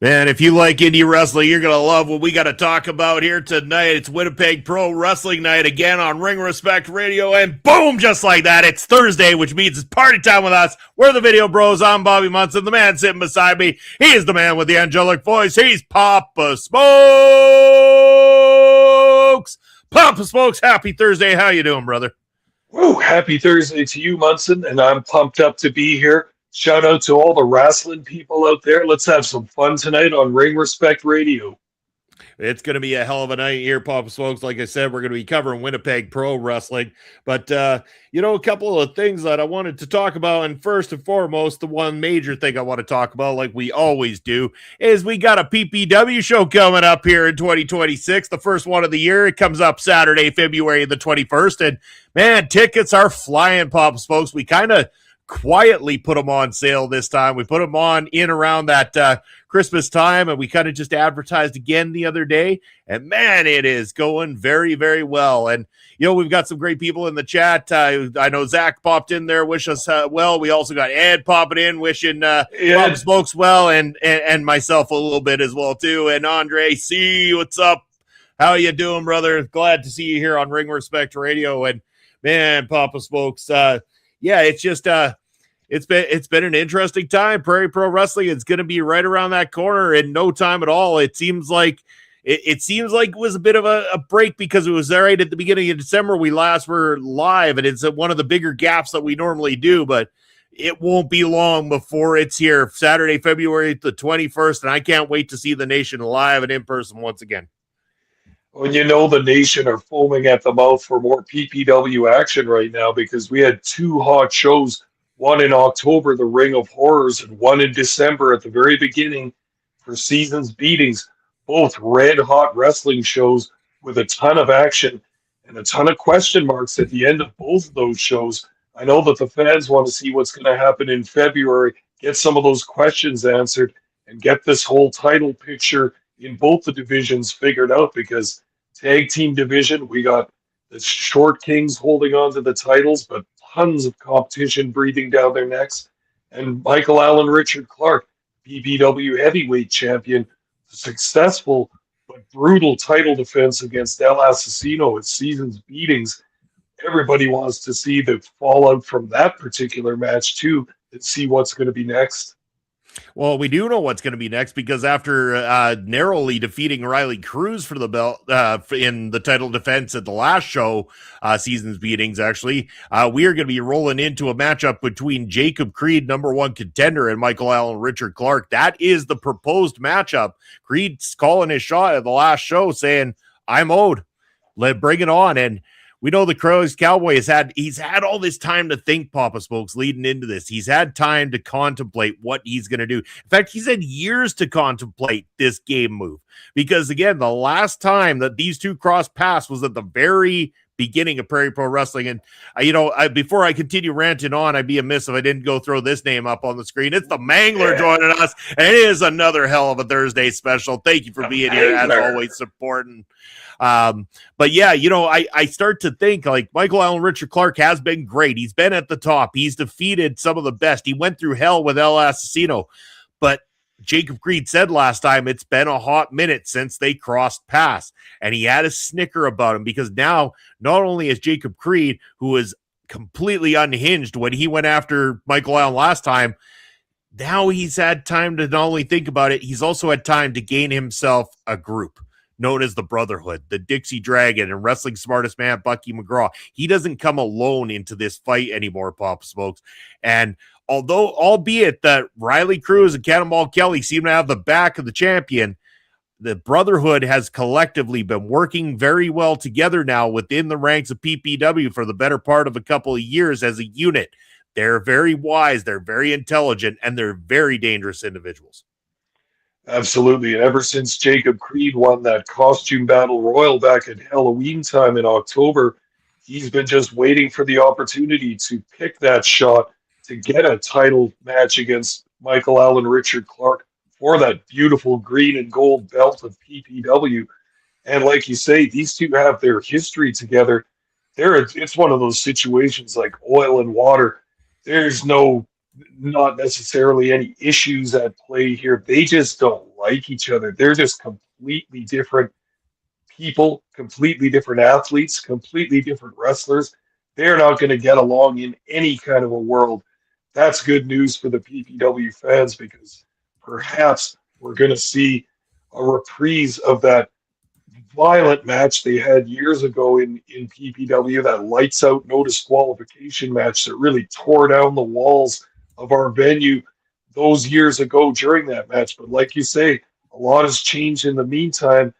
Man, if you like indie wrestling, you're going to love what we got to talk about here tonight. It's Winnipeg Pro Wrestling night again on Ring Respect Radio. And boom, just like that, it's Thursday, which means it's party time with us. We're the Video Bros. I'm Bobby Munson. The man sitting beside me, he is the man with the angelic voice. He's Papa Smokes. Papa Smokes, happy Thursday. How you doing, brother? Woo, happy Thursday to you, Munson, and I'm pumped up to be here. Shout out to all the wrestling people out there. Let's have some fun tonight on Ring Respect Radio. It's going to be a hell of a night here, Papa Smokes. Like I said, we're going to be covering Winnipeg Pro Wrestling. But, a couple of things that I wanted to talk about. And first and foremost, the one major thing I want to talk about, like we always do, is we got a PPW show coming up here in 2026, the first one of the year. It comes up Saturday, February the 21st. And, man, tickets are flying, Papa Smokes. We kind of quietly put them on sale this time. We put them on in around that Christmas time, and we kind of just advertised again the other day, and man, it is going very, very well. And we've got some great people in the chat. I know Zach popped in there, wish us well. We also got Ed popping in, wishing Papa Smokes well, and myself a little bit as well too. And Andre C, what's up? How you doing, brother? Glad to see you here on Ring Respect Radio. And man, Papa Smokes, it's just it's been an interesting time. Prairie Pro Wrestling is going to be right around that corner in no time at all. It seems like it was a bit of a break because it was right at the beginning of December. We last were live, and it's one of the bigger gaps that we normally do, but it won't be long before it's here. Saturday, February the 21st, and I can't wait to see the nation live and in person once again. Well, the nation are foaming at the mouth for more PPW action right now because we had two hot shows, one in October, the Ring of Horrors, and one in December at the very beginning for Seasons Beatings, both red-hot wrestling shows with a ton of action and a ton of question marks at the end of both of those shows. I know that the fans want to see what's going to happen in February, get some of those questions answered, and get this whole title picture in both the divisions figured out because tag team division, we got the Short Kings holding on to the titles, but tons of competition breathing down their necks. And Michael Allen Richard Clark, PPW heavyweight champion, successful but brutal title defense against El Asesino at Seasons Beatings. Everybody wants to see the fallout from that particular match too and see what's going to be next. Well, we do know what's going to be next because after narrowly defeating Riley Cruz for the belt in the title defense at the last show, Seasons Beatings, actually, we are going to be rolling into a matchup between Jacob Creed, number one contender, and Michael Allen Richard Clark. That is the proposed matchup. Creed's calling his shot at the last show saying, I'm owed. Bring it on. And we know the Crows Cowboy he's had all this time to think, Papa Smokes, leading into this. He's had time to contemplate what he's going to do. In fact, he's had years to contemplate this game move because, again, the last time that these two crossed paths was at the very beginning of Prairie Pro Wrestling. And, before I continue ranting on, I'd be amiss if I didn't go throw this name up on the screen. It's the Mangler joining us, and it is another hell of a Thursday special. Thank you for being here, as always, supporting. But yeah, I start to think like Michael Allen Richard Clark has been great. He's been at the top. He's defeated some of the best. He went through hell with El Asesino, but Jacob Creed said last time it's been a hot minute since they crossed paths, and he had a snicker about him because now not only is Jacob Creed, who was completely unhinged when he went after Michael Allen last time, now he's had time to not only think about it, he's also had time to gain himself a group known as the Brotherhood, the Dixie Dragon, and wrestling smartest man, Bucky McGraw. He doesn't come alone into this fight anymore, Papa Smokes. And albeit that Riley Cruz and Cannonball Kelly seem to have the back of the champion, the Brotherhood has collectively been working very well together now within the ranks of PPW for the better part of a couple of years as a unit. They're very wise, they're very intelligent, and they're very dangerous individuals. Absolutely. And ever since Jacob Creed won that costume battle royal back at Halloween time in October, he's been just waiting for the opportunity to pick that shot to get a title match against Michael Allen Richard Clark for that beautiful green and gold belt of PPW. And like you say, these two have their history together. It's one of those situations like oil and water. There's no not necessarily any issues at play here. They just don't like each other. They're just completely different people, completely different athletes, completely different wrestlers. They're not going to get along in any kind of a world. That's good news for the PPW fans because perhaps we're going to see a reprise of that violent match they had years ago in PPW, that lights out, no disqualification match that really tore down the walls of our venue those years ago during that match. But like you say, a lot has changed in the meantime.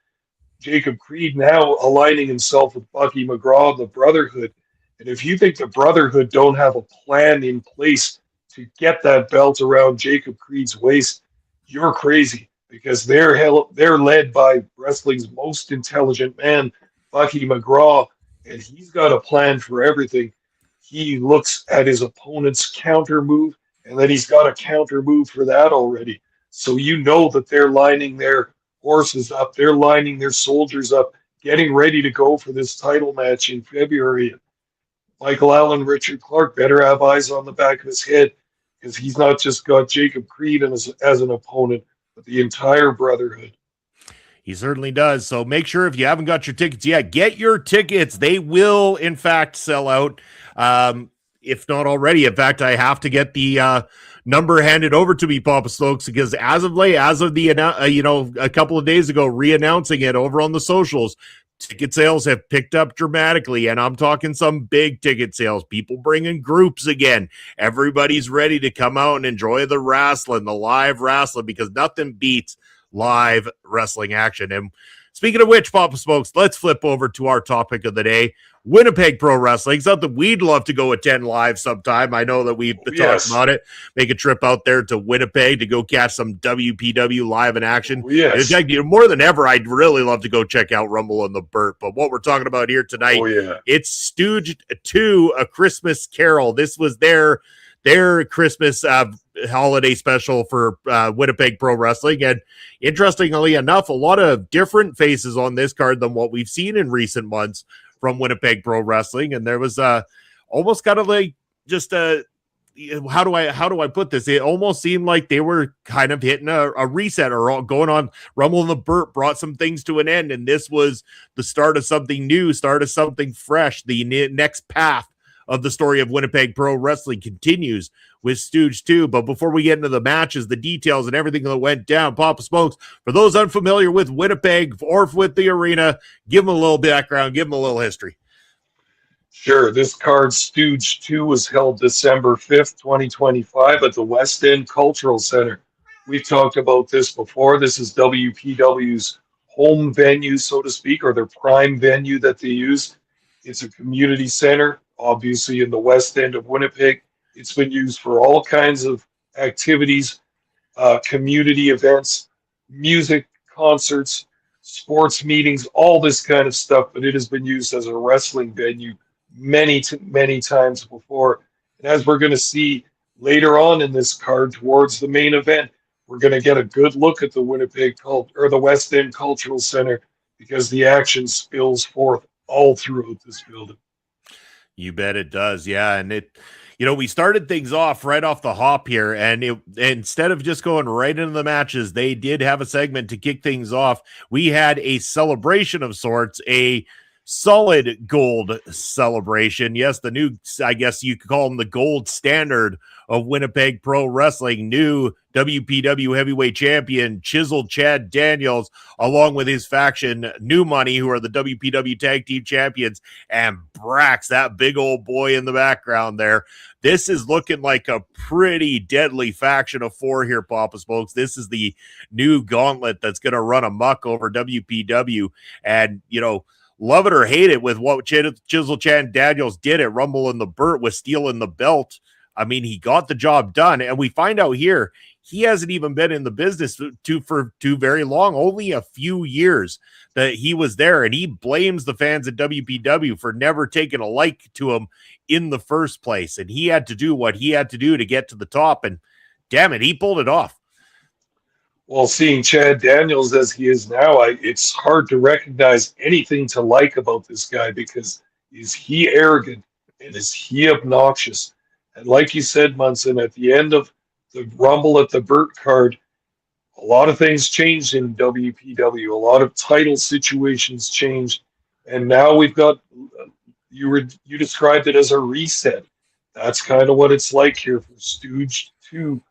Jacob Creed now aligning himself with Bucky McGraw, the Brotherhood. And if you think the Brotherhood don't have a plan in place to get that belt around Jacob Creed's waist, you're crazy because they're led by wrestling's most intelligent man, Bucky McGraw, and he's got a plan for everything. He looks at his opponent's counter move, and then he's got a counter move for that already. So you know that they're lining their horses up, they're lining their soldiers up, getting ready to go for this title match in February. Michael Allen, Richard Clark better have eyes on the back of his head because he's not just got Jacob Creed as an opponent, but the entire Brotherhood. He certainly does. So make sure if you haven't got your tickets yet, get your tickets. They will, in fact, sell out. If not already. In fact, I have to get the number handed over to me, Papa Stokes, because as of the a couple of days ago, re-announcing it over on the socials, ticket sales have picked up dramatically, and I'm talking some big ticket sales. People bringing groups again. Everybody's ready to come out and enjoy the wrestling, the live wrestling, because nothing beats live wrestling action. And speaking of which, Papa Smokes, let's flip over to our topic of the day. Winnipeg Pro Wrestling, something we'd love to go attend live sometime. I know that we've been talking about it. Make a trip out there to Winnipeg to go catch some WPW live in action. In fact, more than ever, I'd really love to go check out Rumble in the Burt. But what we're talking about here tonight, it's Stooged 2, A Christmas Carol. This was their Christmas holiday special for Winnipeg Pro Wrestling. And interestingly enough, a lot of different faces on this card than what we've seen in recent months from Winnipeg Pro Wrestling. And there was almost kind of like just how do I put this? It almost seemed like they were kind of hitting a reset or going on. Rumble in the Burt brought some things to an end, and this was the start of something new, start of something fresh. The next path of the story of Winnipeg Pro Wrestling continues with Stooged 2. But before we get into the matches, the details, and everything that went down, Papa Smokes, for those unfamiliar with Winnipeg or with the arena, give them a little background, give them a little history. Sure. This card, Stooged 2, was held December 5th, 2025 at the West End Cultural Center. We've talked about this before. This is WPW's home venue, so to speak, or their prime venue that they use. It's a community center, obviously in the West End of Winnipeg. It's been used for all kinds of activities, community events, music, concerts, sports meetings, all this kind of stuff, but it has been used as a wrestling venue many times before. And as we're going to see later on in this card towards the main event, we're going to get a good look at the the West End Cultural Center because the action spills forth all throughout this building. You bet it does. Yeah. And we started things off right off the hop here, and instead of just going right into the matches, they did have a segment to kick things off. We had a celebration of sorts, a solid gold celebration. Yes, the new, I guess you could call them the gold standard of Winnipeg Pro Wrestling, new WPW heavyweight champion Chiseled Chad Daniels, along with his faction New Money, who are the WPW tag team champions, and Brax, that big old boy in the background there. This is looking like a pretty deadly faction of 4 here, Papa Smokes. This is the new gauntlet that's going to run amok over WPW. And, love it or hate it with what Chiseled Chad Daniels did at Rumble in the Burt with stealing the belt. I mean, he got the job done. And we find out here, he hasn't even been in the business for too very long, only a few years that he was there. And he blames the fans at WPW for never taking a like to him in the first place. And he had to do what he had to do to get to the top. And damn it, he pulled it off. Well, seeing Chad Daniels as he is now, it's hard to recognize anything to like about this guy because is he arrogant and is he obnoxious? And like you said, Munson, at the end of the Rumble at the Burt card, a lot of things changed in WPW. A lot of title situations changed, and now we've got you described it as a reset. That's kind of what it's like here for Stooge 2.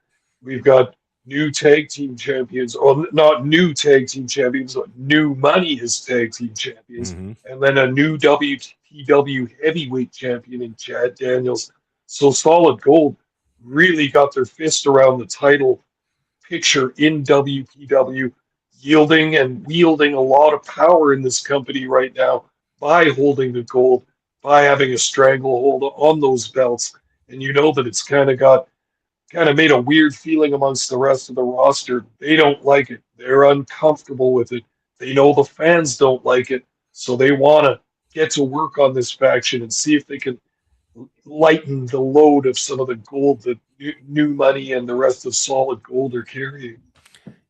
We've got new tag team champions, or not new tag team champions, but new money as tag team champions, Mm-hmm. and then a new WPW heavyweight champion in Chad Daniels. So Solid Gold really got their fist around the title picture in WPW, yielding and wielding a lot of power in this company right now by holding the gold, by having a stranglehold on those belts. And you know that it's kind of made a weird feeling amongst the rest of the roster. They don't like it. They're uncomfortable with it. They know the fans don't like it. So they want to get to work on this faction and see if they can lighten the load of some of the gold that new money and the rest of Solid Gold are carrying.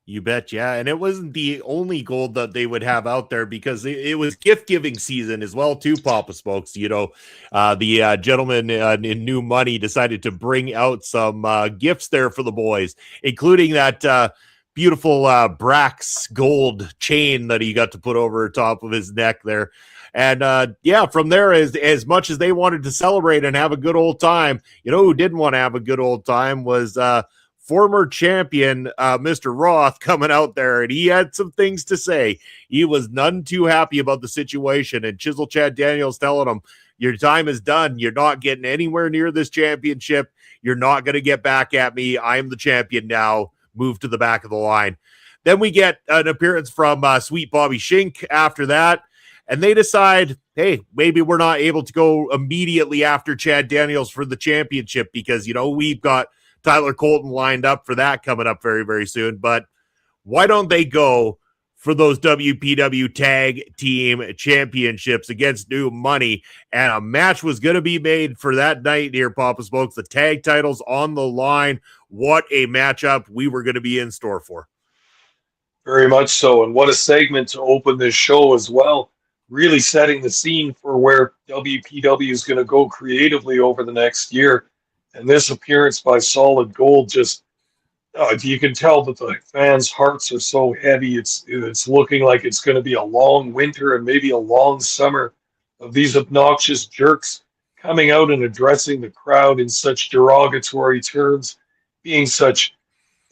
You bet, yeah. And it wasn't the only gold that they would have out there, because it was gift-giving season as well, too, Papa Smokes. You know, the gentleman in New Money decided to bring out some gifts there for the boys, including that beautiful Brax gold chain that he got to put over top of his neck there. And yeah, from there, as much as they wanted to celebrate and have a good old time, you know who didn't want to have a good old time was former champion Mr. Roth coming out there, and he had some things to say. He was none too happy about the situation, and Chisel Chad Daniels telling him, your time is done. You're not getting anywhere near this championship. You're not going to get back at me. I'm the champion now. Move to the back of the line. Then we get an appearance from Sweet Bobby Shink after that, and they decide, hey, maybe we're not able to go immediately after Chad Daniels for the championship, because, you know, we've got Tyler Colton lined up for that coming up very, very soon. But why don't they go for those WPW Tag Team Championships against New Money? And a match was going to be made for that night here, Papa Smokes. The tag titles on the line. What a matchup we were going to be in store for. Very much so. And what a segment to open this show as well. Really setting the scene for where WPW is going to go creatively over the next year. And this appearance by Solid Gold, just you can tell that the fans' hearts are so heavy. It's looking like it's going to be a long winter and maybe a long summer of these obnoxious jerks coming out and addressing the crowd in such derogatory terms, being such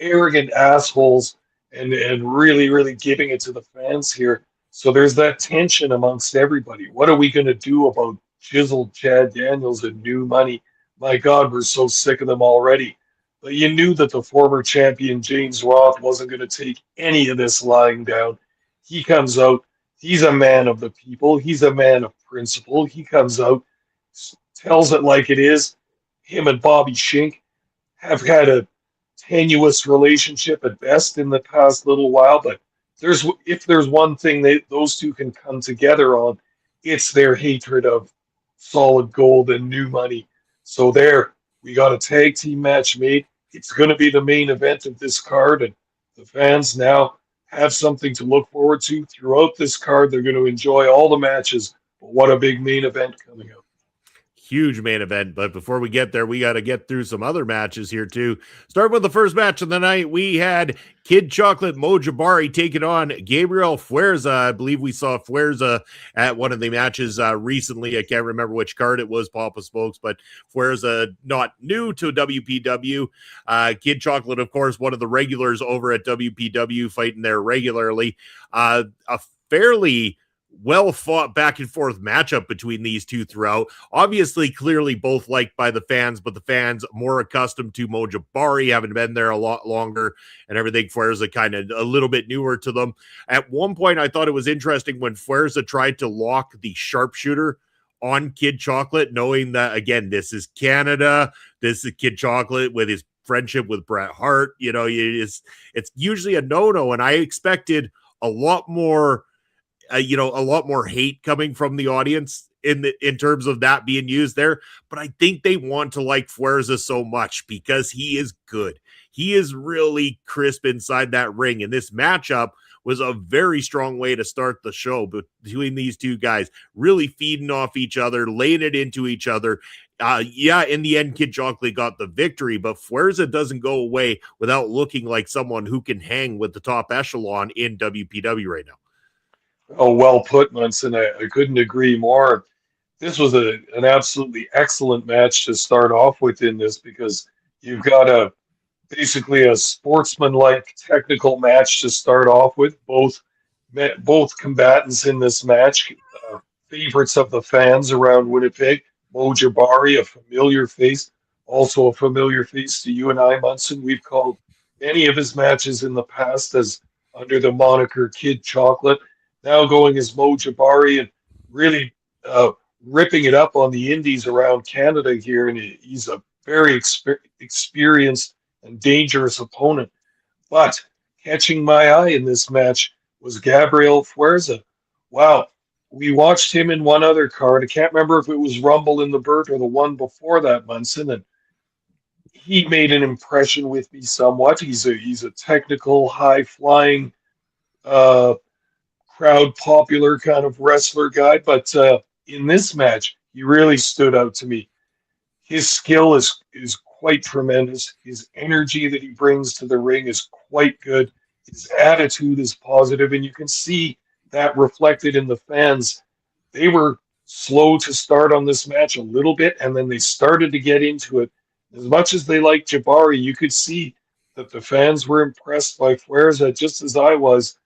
arrogant assholes, and really, really giving it to the fans here. So there's that tension amongst everybody. What are we going to do about chiseled Chad Daniels and New Money? My God, we're so sick of them already. But you knew that the former champion James Roth wasn't going to take any of this lying down. He comes out. He's a man of the people. He's a man of principle. He comes out, tells it like it is. Him and Bobby Shink have had a tenuous relationship at best in the past little while, but if there's one thing those two can come together on, it's their hatred of Solid Gold and New Money. So there, we got a tag team match made. It's going to be the main event of this card, and the fans now have something to look forward to throughout this card. They're going to enjoy all the matches, but what a big main event coming up. Huge main event. But before we get there, we got to get through some other matches here too. Starting with the first match of the night, we had Kid Chocolate Mojabari taking on Gabriel Fuerza. I believe we saw Fuerza at one of the matches recently. I can't remember which card it was, Papa Smokes, but Fuerza not new to WPW. Kid Chocolate, of course, one of the regulars over at WPW, fighting there regularly. A fairly well fought back and forth matchup between these two throughout. Obviously, clearly both liked by the fans, but the fans more accustomed to Mojabari, having been there a lot longer and everything. Fuerza kind of a little bit newer to them. At one point, I thought it was interesting when Fuerza tried to lock the sharpshooter on Kid Chocolate, knowing that, again, this is Canada. This is Kid Chocolate with his friendship with Bret Hart. You know, it's usually a no-no, and I expected a lot more a lot more hate coming from the audience in terms of that being used there. But I think they want to like Fuerza so much because he is good. He is really crisp inside that ring. And this matchup was a very strong way to start the show between these two guys, really feeding off each other, laying it into each other. Yeah, in the end, Kid Chocolate got the victory, but Fuerza doesn't go away without looking like someone who can hang with the top echelon in WPW right now. Oh, well put, Munson. I couldn't agree more. This was an absolutely excellent match to start off with in this because you've got basically a sportsman-like technical match to start off with. Both combatants in this match, favorites of the fans around Winnipeg. Mo Jabari, a familiar face, also a familiar face to you and I, Munson. We've called many of his matches in the past as under the moniker Kid Chocolate. Now going as Mo Jabari and really ripping it up on the indies around Canada here, and he's a very experienced and dangerous opponent. But catching my eye in this match was Gabriel Fuerza. Wow, we watched him in one other card. I can't remember if it was Rumble in the Bird or the one before that, Munson, and he made an impression with me somewhat. He's a technical, high flying, crowd popular kind of wrestler guy, but in this match, he really stood out to me. His skill is quite tremendous. His energy that he brings to the ring is quite good. His attitude is positive, and you can see that reflected in the fans. They were slow to start on this match a little bit, and then they started to get into it. As much as they liked Jabari, you could see that the fans were impressed by Fuerza, just as I was.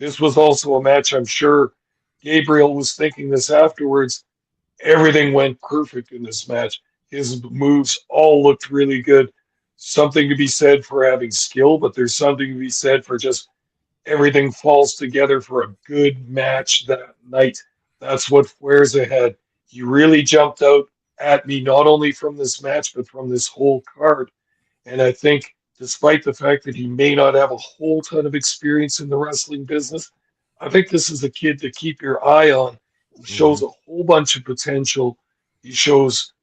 This was also a match, I'm sure Gabriel was thinking this afterwards. Everything went perfect in this match. His moves all looked really good. Something to be said for having skill, but there's something to be said for just everything falls together for a good match that night. That's what Fuerza had. He really jumped out at me, not only from this match, but from this whole card. And I think despite the fact that he may not have a whole ton of experience in the wrestling business, I think this is a kid to keep your eye on. He shows a whole bunch of potential. He shows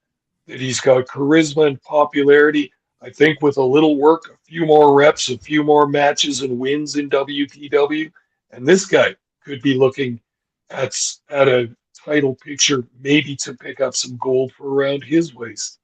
that he's got charisma and popularity. I think with a little work, a few more reps, a few more matches and wins in WPW, and this guy could be looking at a title picture, maybe to pick up some gold for around his waist.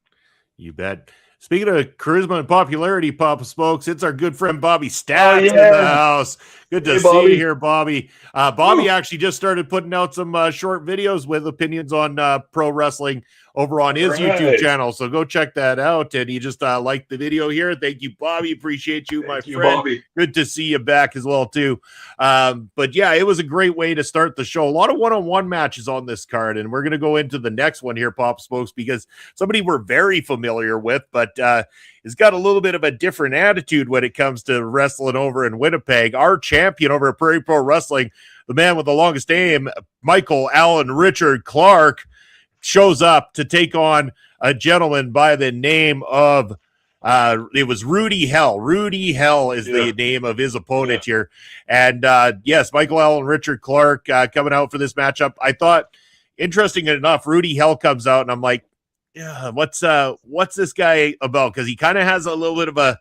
You bet. Speaking of charisma and popularity, Papa Smokes, it's our good friend Bobby Stats in the house. Good to see you here, Bobby. Bobby actually just started putting out some short videos with opinions on pro wrestling over on his YouTube channel. So go check that out. And he just liked the video here. Thank you, Bobby. Appreciate you, my friend. Bobby. Good to see you back as well, too. But yeah, it was a great way to start the show. A lot of one-on-one matches on this card. And we're going to go into the next one here, Pop Smokes, because somebody we're very familiar with, but has got a little bit of a different attitude when it comes to wrestling over in Winnipeg. Our champion over at Prairie Pro Wrestling, the man with the longest name, Michael Allen Richard Clark, shows up to take on a gentleman by the name of it was Rudy Hell. Rudy Hell is the name of his opponent here. And yes, Michael Allen Richard Clark coming out for this matchup. I thought, interesting enough, Rudy Hell comes out and I'm like, yeah, what's this guy about? Because he kind of has a little bit of a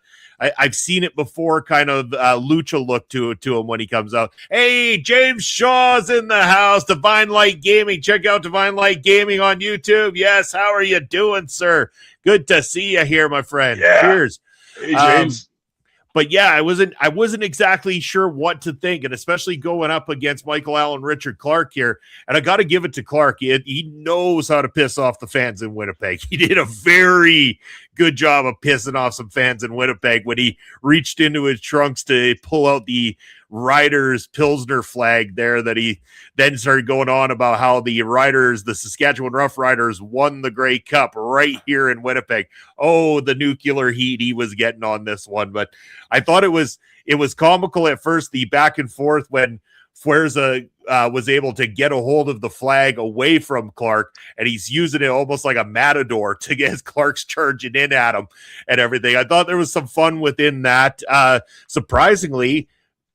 I've seen it before, kind of lucha look to him when he comes out. Hey, James Shaw's in the house. Divine Light Gaming. Check out Divine Light Gaming on YouTube. Yes, how are you doing, sir? Good to see you here, my friend. Yeah. Cheers. Hey, James. But yeah, I wasn't exactly sure what to think, and especially going up against Michael Allen Richard Clark here. And I got to give it to Clark. He knows how to piss off the fans in Winnipeg. He did a very good job of pissing off some fans in Winnipeg when he reached into his trunks to pull out the Riders Pilsner flag there, that he then started going on about how the Riders, the Saskatchewan Rough Riders, won the Grey Cup right here in Winnipeg. Oh, the nuclear heat he was getting on this one. But I thought it was comical at first, the back and forth when Fuerza was able to get a hold of the flag away from Clark, and he's using it almost like a matador to get Clark's charging in at him and everything. I thought there was some fun within that. Surprisingly,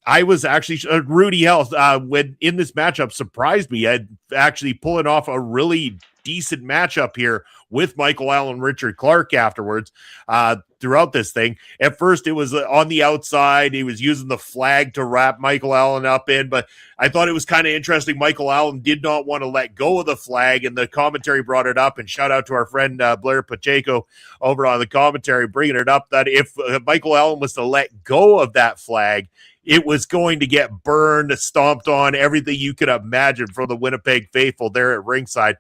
I was actually Rudy Hell when in this matchup surprised me. I'd actually pulling off a really decent matchup here with Michael Allen, Richard Clark afterwards throughout this thing. At first, it was on the outside. He was using the flag to wrap Michael Allen up in, but I thought it was kind of interesting. Michael Allen did not want to let go of the flag, and the commentary brought it up, and shout out to our friend Blair Pacheco over on the commentary, bringing it up that if Michael Allen was to let go of that flag, it was going to get burned, stomped on, everything you could imagine from the Winnipeg faithful there at ringside.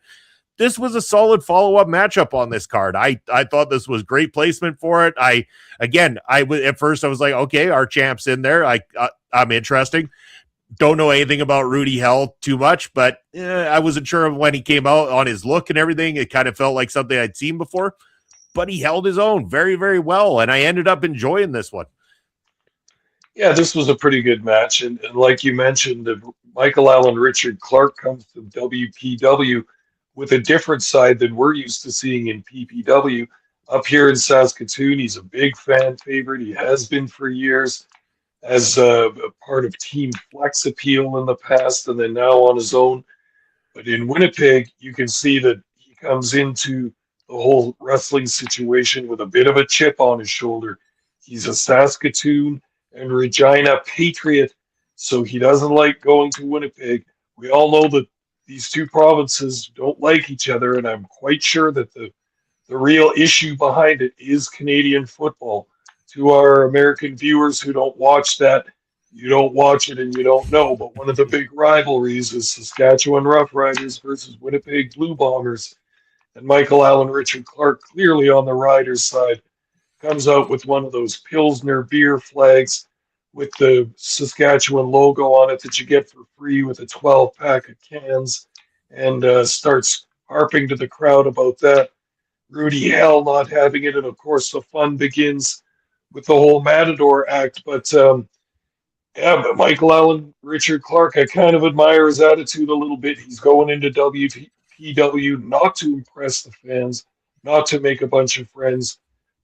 This was a solid follow-up matchup on this card. I thought this was great placement for it. At first I was like, okay, our champ's in there. I'm interesting. Don't know anything about Rudy Hell too much, but I wasn't sure when he came out on his look and everything. It kind of felt like something I'd seen before, but he held his own very, very well, and I ended up enjoying this one. Yeah, this was a pretty good match, and like you mentioned, Michael Allen, Richard Clark comes to WPW with a different side than we're used to seeing in PPW. Up here in Saskatoon, he's a big fan favorite. He has been for years as a part of Team Flex Appeal in the past, and then now on his own. But in Winnipeg, you can see that he comes into the whole wrestling situation with a bit of a chip on his shoulder. He's a Saskatoon and Regina patriot, so he doesn't like going to Winnipeg. We all know that these two provinces don't like each other, and I'm quite sure that the real issue behind it is Canadian football. To our American viewers who don't watch that, you don't watch it and you don't know, but one of the big rivalries is Saskatchewan Roughriders versus Winnipeg Blue Bombers. And Michael Allen, Richard Clark, clearly on the Riders' side, comes out with one of those Pilsner beer flags with the Saskatchewan logo on it that you get for free with a 12-pack of cans, and starts harping to the crowd about that. Rudy Hell not having it, and of course the fun begins with the whole Matador act. But but Michael Allen, Richard Clark, I kind of admire his attitude a little bit. He's going into WPW not to impress the fans, not to make a bunch of friends,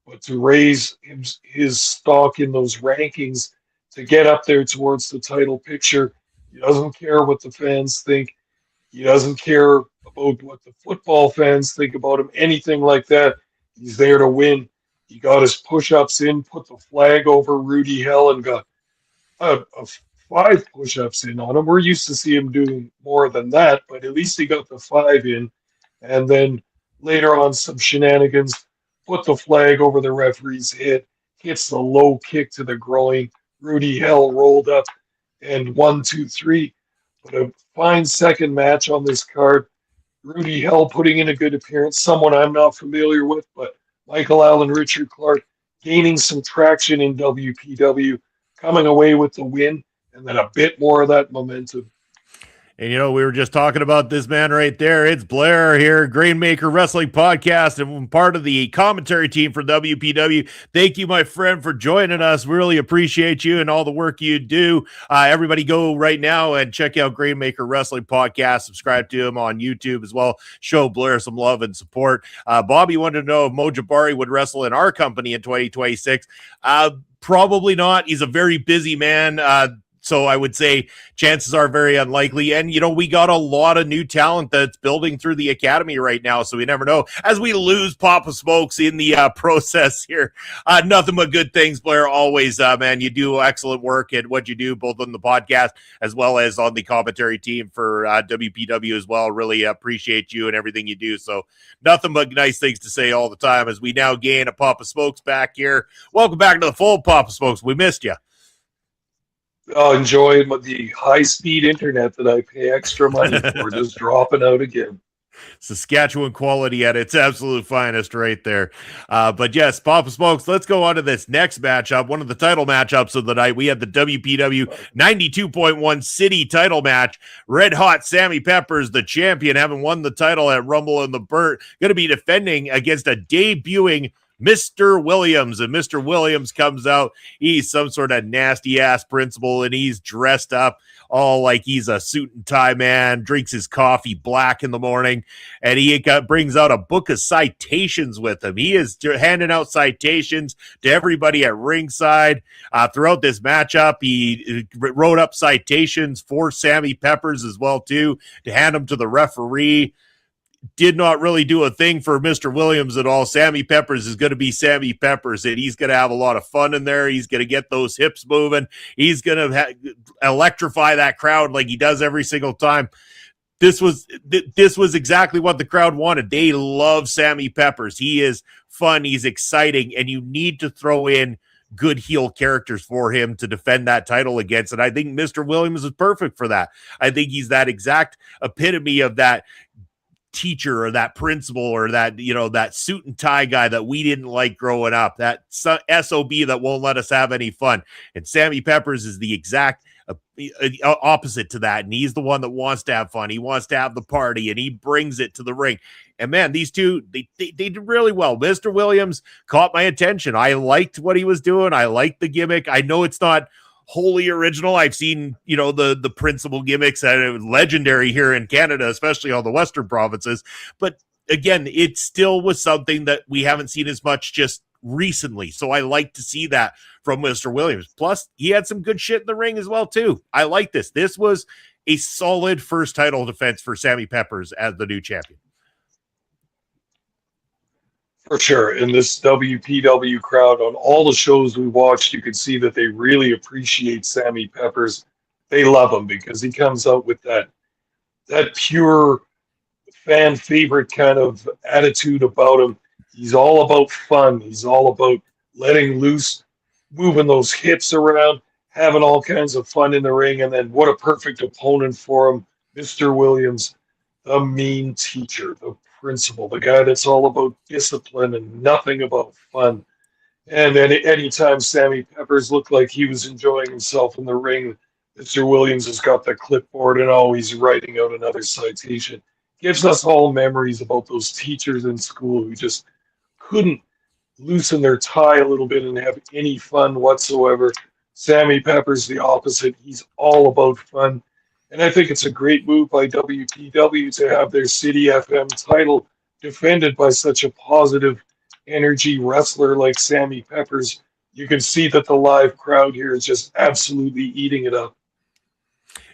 but to raise his stock in those rankings, to get up there towards the title picture. He doesn't care what the fans think. He doesn't care about what the football fans think about him, anything like that. He's there to win. He got his push-ups in, put the flag over Rudy Hell, and got 5 push-ups in on him. We're used to see him doing more than that, but at least he got the 5 in. And then later on, some shenanigans, put the flag over the referee's head, hits the low kick to the groin. Rudy Hell rolled up, and 1, 2, 3. But a fine second match on this card. Rudy Hell putting in a good appearance, someone I'm not familiar with, but Michael Allen, Richard Clark gaining some traction in WPW, coming away with the win, and then a bit more of that momentum. And, we were just talking about this man right there. It's Blair here, Grainmaker Wrestling Podcast, and part of the commentary team for WPW. Thank you, my friend, for joining us. We really appreciate you and all the work you do. Everybody go right now and check out Grainmaker Wrestling Podcast. Subscribe to him on YouTube as well. Show Blair some love and support. Bobby wanted to know if Mo Jabari would wrestle in our company in 2026. Probably not. He's a very busy man. So I would say chances are very unlikely. And, we got a lot of new talent that's building through the academy right now. So we never know. As we lose Papa Smokes in the process here, nothing but good things, Blair. Always, man, you do excellent work at what you do, both on the podcast as well as on the commentary team for WPW as well. Really appreciate you and everything you do. So nothing but nice things to say all the time as we now gain a Papa Smokes back here. Welcome back to the full Papa Smokes. We missed you. Enjoy the high-speed internet that I pay extra money for, just dropping out again. Saskatchewan quality at its absolute finest right there. But yes, Papa Smokes, let's go on to this next matchup, one of the title matchups of the night. We had the WPW 92.1 City title match. Red Hot Sammy Peppers, the champion, having won the title at Rumble in the Burnt, going to be defending against a debuting Mr. Williams. And Mr. Williams comes out. He's some sort of nasty ass principal, and he's dressed up all like he's a suit and tie man, drinks his coffee black in the morning, and he brings out a book of citations with him. He is handing out citations to everybody at ringside. Throughout this matchup, he wrote up citations for Sammy Peppers as well, too, to hand them to the referee. did not really do a thing for Mr. Williams at all. Sammy Peppers is going to be Sammy Peppers, and he's going to have a lot of fun in there. He's going to get those hips moving. He's going to electrify that crowd like he does every single time. This was exactly what the crowd wanted. They love Sammy Peppers. He is fun. He's exciting, and you need to throw in good heel characters for him to defend that title against. And I think Mr. Williams is perfect for that. I think he's that exact epitome of that teacher or that principal or that, that suit and tie guy that we didn't like growing up, that SOB that won't let us have any fun. And Sammy Peppers is the exact opposite to that. And he's the one that wants to have fun. He wants to have the party, and he brings it to the ring. And man, these two, they did really well. Mr. Williams caught my attention. I liked what he was doing. I liked the gimmick. I know it's not wholly original. I've seen, the principal gimmicks that are legendary here in Canada, especially all the Western provinces. But again, it still was something that we haven't seen as much just recently. So I like to see that from Mr. Williams. Plus, he had some good shit in the ring as well, too. I like this. This was a solid first title defense for Sammy Peppers as the new champion. For sure. In this WPW crowd, on all the shows we watched, you could see that they really appreciate Sammy Peppers. They love him because he comes out with that pure fan favorite kind of attitude about him. He's all about fun. He's all about letting loose, moving those hips around, having all kinds of fun in the ring. And then what a perfect opponent for him, Mr. Williams, the mean teacher, the principal, the guy that's all about discipline and nothing about fun. And then anytime Sammy Peppers looked like he was enjoying himself in the ring, Mr. Williams has got the clipboard and always writing out another citation. Gives us all memories about those teachers in school who just couldn't loosen their tie a little bit and have any fun whatsoever. Sammy Peppers, the opposite. He's all about fun. And I think it's a great move by WPW to have their City FM title defended by such a positive energy wrestler like Sammy Peppers. You can see that the live crowd here is just absolutely eating it up.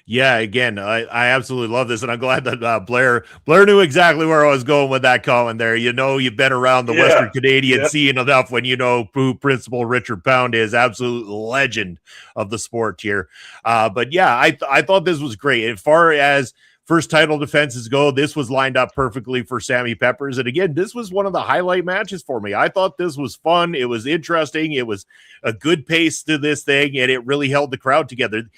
Yeah, again, I absolutely love this, and I'm glad that Blair knew exactly where I was going with that comment there. You've been around the Western Canadian scene enough when you know who Principal Richard Pound is, absolute legend of the sport here. But yeah, I thought this was great. As far as first title defenses go, this was lined up perfectly for Sammy Peppers. And again, this was one of the highlight matches for me. I thought this was fun. It was interesting. It was a good pace to this thing, and it really held the crowd together.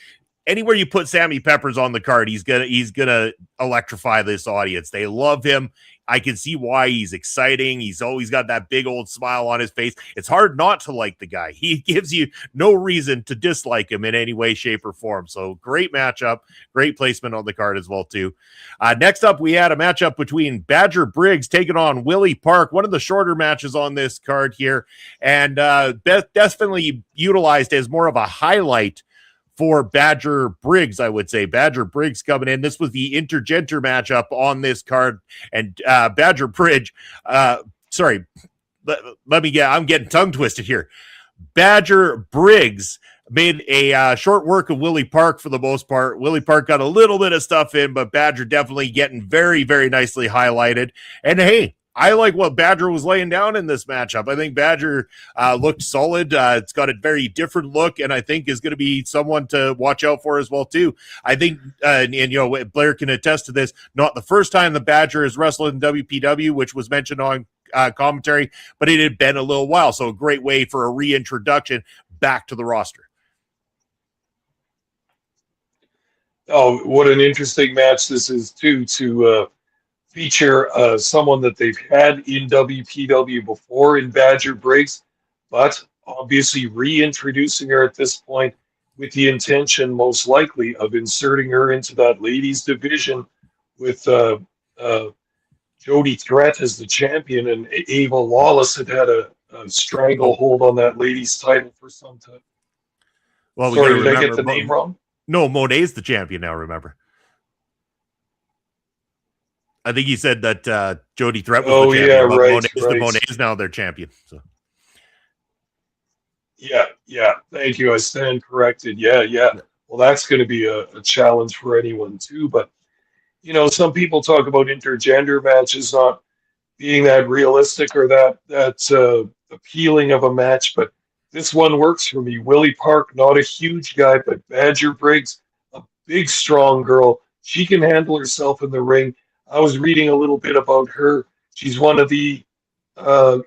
Anywhere you put Sammy Peppers on the card, he's gonna electrify this audience. They love him. I can see why. He's exciting. He's always got that big old smile on his face. It's hard not to like the guy. He gives you no reason to dislike him in any way, shape, or form. So great matchup, great placement on the card as well too. Next up, we had a matchup between Badger Briggs taking on Willie Park, one of the shorter matches on this card here, and definitely utilized as more of a highlight for Badger Briggs, I would say. Badger Briggs coming in. This was the intergender matchup on this card. And Badger Briggs, I'm getting tongue twisted here. Badger Briggs made a short work of Willie Park for the most part. Willie Park got a little bit of stuff in, but Badger definitely getting very, very nicely highlighted. And hey, I like what Badger was laying down in this matchup. I think Badger looked solid. It's got a very different look, and I think is going to be someone to watch out for as well too. I think, Blair can attest to this. Not the first time the Badger has wrestled in WPW, which was mentioned on commentary, but it had been a little while. So a great way for a reintroduction back to the roster. Oh, what an interesting match this is too, to feature someone that they've had in WPW before in Badger Briggs, but obviously reintroducing her at this point with the intention, most likely, of inserting her into that ladies division with Jody Threat as the champion, and Ava Lawless had a stranglehold on that ladies title for some time. Well, sorry, did I get the name wrong? No, Monet's the champion now, remember. I think he said that Jody Threat was the champion. Yeah, but right. Monet is now their champion. So. Yeah. Thank you. I stand corrected. Yeah. Well, that's going to be a challenge for anyone too. But some people talk about intergender matches not being that realistic or that appealing of a match, but this one works for me. Willie Park, not a huge guy, but Badger Briggs, a big, strong girl. She can handle herself in the ring. I was reading a little bit about her. She's one of the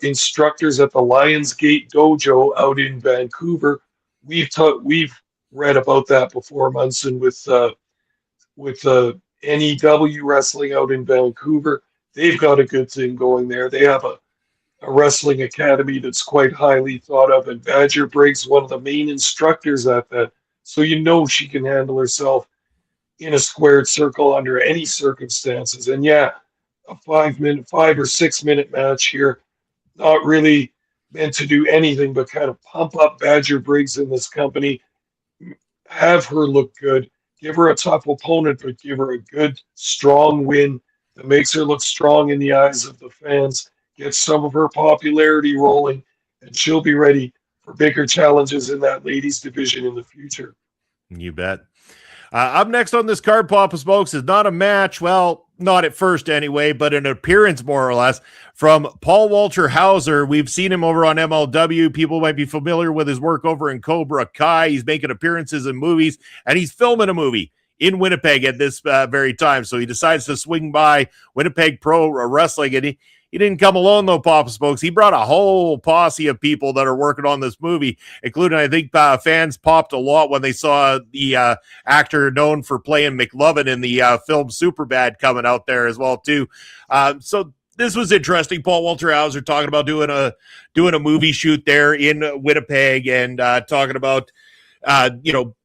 instructors at the Lionsgate Dojo out in Vancouver. We've read about that before, Munson, with NEW Wrestling out in Vancouver. They've got a good thing going there. They have a wrestling academy that's quite highly thought of, and Badger Briggs, one of the main instructors at that. So she can handle herself in a squared circle under any circumstances. And yeah, a 5 or 6 minute match here, not really meant to do anything but kind of pump up Badger Briggs in this company, have her look good, give her a tough opponent, but give her a good, strong win that makes her look strong in the eyes of the fans, get some of her popularity rolling, and she'll be ready for bigger challenges in that ladies division in the future. You bet. Up next on this card, Papa Smokes, is not a match. Well, not at first anyway, but an appearance more or less from Paul Walter Hauser. We've seen him over on MLW. People might be familiar with his work over in Cobra Kai. He's making appearances in movies, and he's filming a movie in Winnipeg at this very time. So he decides to swing by Winnipeg Pro Wrestling, and he didn't come alone, though, Papa Smokes. He brought a whole posse of people that are working on this movie, including, I think, fans popped a lot when they saw the actor known for playing McLovin in the film Superbad coming out there as well, too. So this was interesting. Paul Walter Hauser talking about doing a movie shoot there in Winnipeg and talking about,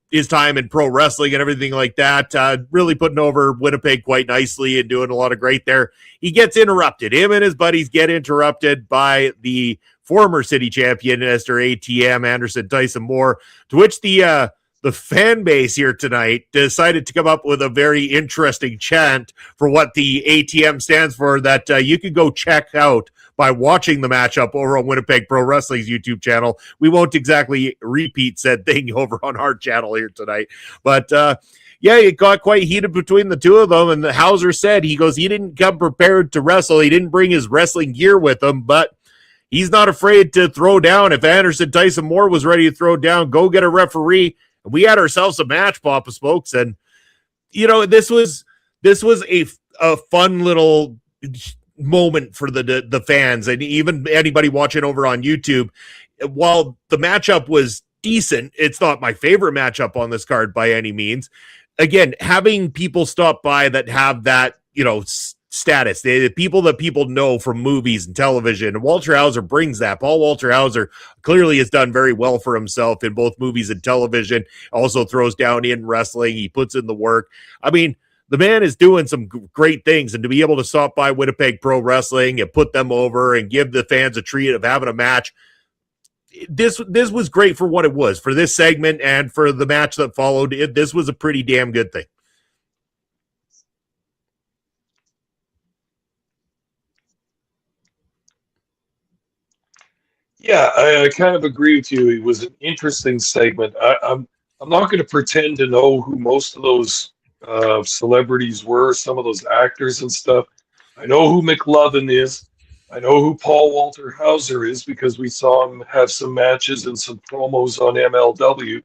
his time in pro wrestling and everything like that, really putting over Winnipeg quite nicely and doing a lot of great there. He gets interrupted. Him and his buddies get interrupted by the former city champion, Mr. ATM, Anderson Tyson Moore, to which the fan base here tonight decided to come up with a very interesting chant for what the ATM stands for that you can go check out by watching the matchup over on Winnipeg Pro Wrestling's YouTube channel. We won't exactly repeat said thing over on our channel here tonight. But, it got quite heated between the two of them. And the Hauser said, he didn't come prepared to wrestle. He didn't bring his wrestling gear with him, but he's not afraid to throw down. If Anderson Tyson Moore was ready to throw down, go get a referee. We had ourselves a match, Papa Smokes. And, this was a fun little moment for the fans and even anybody watching over on YouTube. While the matchup was decent, it's not my favorite matchup on this card by any means. Again, having people stop by that have that, status, the people that people know from movies and television, Walter Hauser brings that. Paul Walter Hauser clearly has done very well for himself in both movies and television, also throws down in wrestling. He puts in the work. I mean, the man is doing some great things, and to be able to stop by Winnipeg Pro Wrestling and put them over and give the fans a treat of having a match, this was great for what it was, for this segment and for the match that followed. This was a pretty damn good thing. Yeah, I kind of agree with you. It was an interesting segment. I'm not going to pretend to know who most of those celebrities were, some of those actors and stuff. I know who McLovin is. I know who Paul Walter Hauser is because we saw him have some matches and some promos on MLW.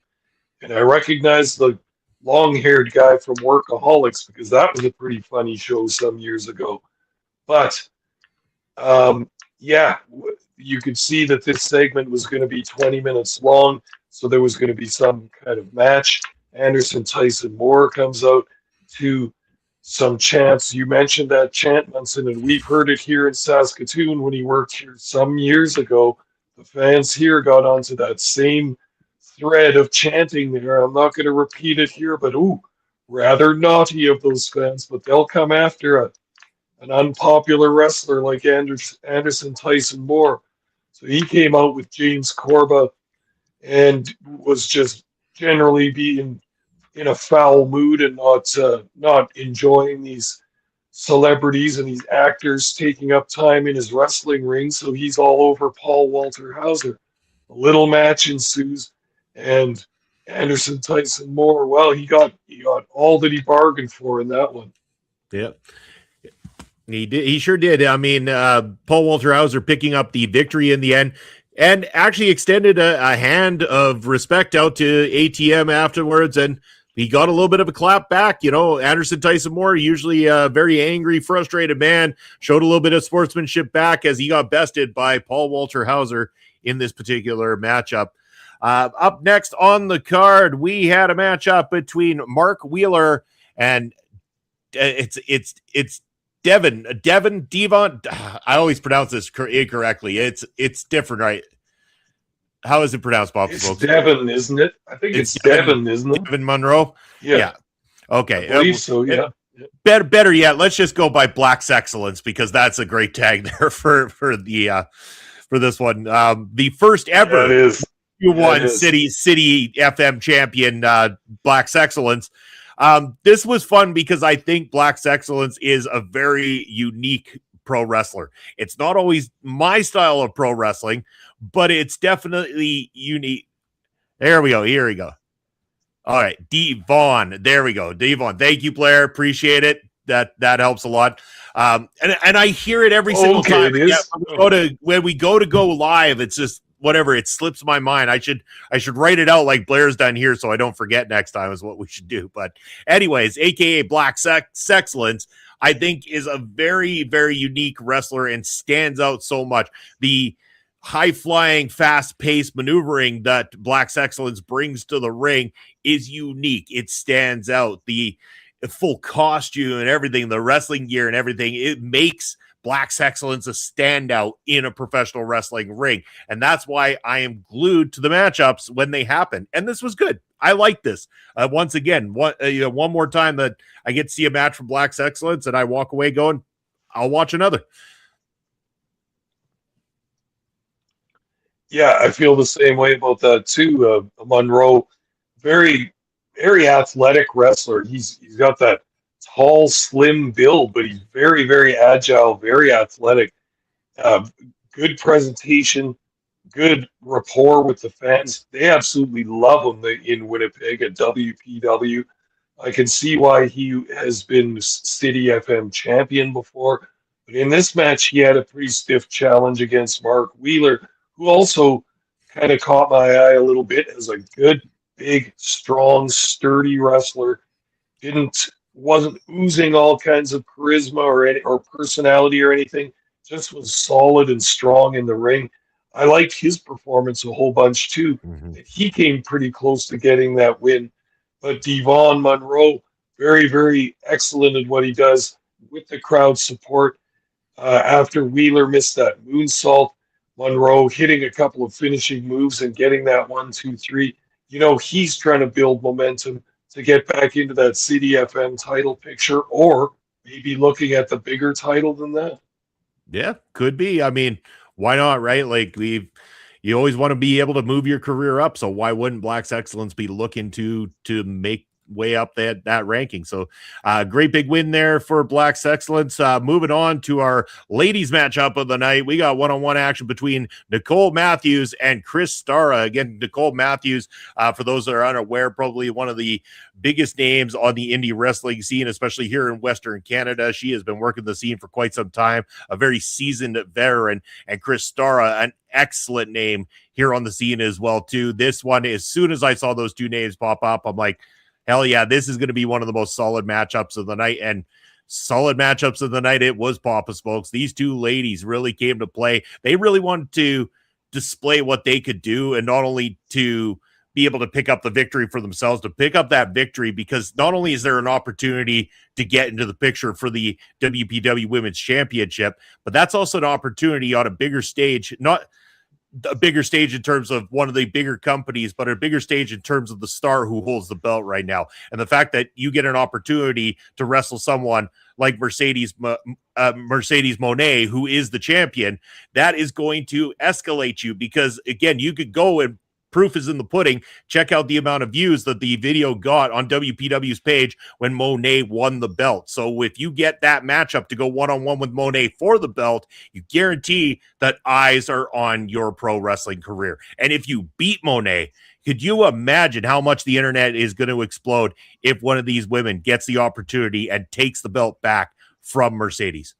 And I recognize the long-haired guy from Workaholics because that was a pretty funny show some years ago. But, you could see that this segment was going to be 20 minutes long, so there was going to be some kind of match. Anderson Tyson Moore comes out to some chants. You mentioned that chant, Munson, and we've heard it here in Saskatoon when he worked here some years ago. The fans here got onto that same thread of chanting there. I'm not going to repeat it here, but rather naughty of those fans, but they'll come after an unpopular wrestler like Anderson Tyson Moore. So he came out with James Corba and was just generally being in a foul mood and not enjoying these celebrities and these actors taking up time in his wrestling ring. So he's all over Paul Walter Hauser. A little match ensues, and Anderson Tyson Moore, well, he got all that he bargained for in that one. Yeah. He did. He sure did. I mean, Paul Walter Hauser picking up the victory in the end, and actually extended a hand of respect out to ATM afterwards, and he got a little bit of a clap back. You know, Anderson Tyson Moore, usually a very angry, frustrated man, showed a little bit of sportsmanship back as he got bested by Paul Walter Hauser in this particular matchup. Up next on the card, we had a matchup between Mark Wheeler and it's Devon. I always pronounce this incorrectly. It's different, right? How is it pronounced, Bob? It's Devon, isn't it? I think it's Devon, isn't it? Devon Monroe. Yeah. Okay. I believe so. Yeah. Better yet, let's just go by Black's Excellence, because that's a great tag there for this one. The first ever U1 City FM champion, Black's Excellence. This was fun because I think Black's Excellence is a very unique pro wrestler. It's not always my style of pro wrestling, but it's definitely unique. There we go. Here we go. All right. Devon. There we go. Devon. Thank you, Blair. Appreciate it. That helps a lot. And I hear it every single time. Yeah, when we go to go live, it's just whatever, it slips my mind. I should write it out like Blair's done here so I don't forget next time is what we should do. But anyways, aka Black Excellence, I think is a very, very unique wrestler and stands out so much. The high-flying, fast-paced maneuvering that Black Excellence brings to the ring is unique. It stands out. The full costume and everything, the wrestling gear and everything, it makes Black's Excellence a standout in a professional wrestling ring. And that's why I am glued to the matchups when they happen. And this was good. I like this. Once again, one more time that I get to see a match from Black's Excellence and I walk away going, I'll watch another. Yeah, I feel the same way about that too. Monroe, very, very athletic wrestler. He's got that tall, slim build, but he's very, very agile, very athletic. Good presentation, good rapport with the fans. They absolutely love him in Winnipeg at WPW. I can see why he has been City FM champion before. But in this match, he had a pretty stiff challenge against Mark Wheeler, who also kind of caught my eye a little bit as a good, big, strong, sturdy wrestler. Wasn't oozing all kinds of charisma or personality or anything. Just was solid and strong in the ring. I liked his performance a whole bunch too. Mm-hmm. He came pretty close to getting that win. But Devon Monroe, very, very excellent at what he does with the crowd support. After Wheeler missed that moonsault, Monroe hitting a couple of finishing moves and getting that 1, 2, 3. You know, he's trying to build momentum to get back into that City FM title picture, or maybe looking at the bigger title than that. Yeah, could be. I mean, why not, right? Like you always want to be able to move your career up. So why wouldn't Black's Excellence be looking to make way up that ranking? So great big win there for Black's Excellence. Moving on to our ladies matchup of the night, we got one-on-one action between Nicole Matthews and Chris Stara. Again, Nicole Matthews, for those that are unaware, probably one of the biggest names on the indie wrestling scene, especially here in Western Canada. She has been working the scene for quite some time, a very seasoned veteran, and Chris Stara, an excellent name here on the scene as well too. This one, as soon as I saw those two names pop up, I'm like, hell yeah, this is going to be one of the most solid matchups of the night. And solid matchups of the night, it was Papa Smokes. These two ladies really came to play. They really wanted to display what they could do, and not only to be able to pick up the victory for themselves, to pick up that victory, because not only is there an opportunity to get into the picture for the WPW Women's Championship, but that's also an opportunity on a bigger stage, not a bigger stage in terms of one of the bigger companies, but a bigger stage in terms of the star who holds the belt right now. And the fact that you get an opportunity to wrestle someone like Mercedes Moné, who is the champion, that is going to escalate you, because again, you could go and proof is in the pudding. Check out the amount of views that the video got on WPW's page when Monet won the belt. So if you get that matchup to go one-on-one with Monet for the belt, you guarantee that eyes are on your pro wrestling career. And if you beat Monet, could you imagine how much the internet is going to explode if one of these women gets the opportunity and takes the belt back from Mercedes?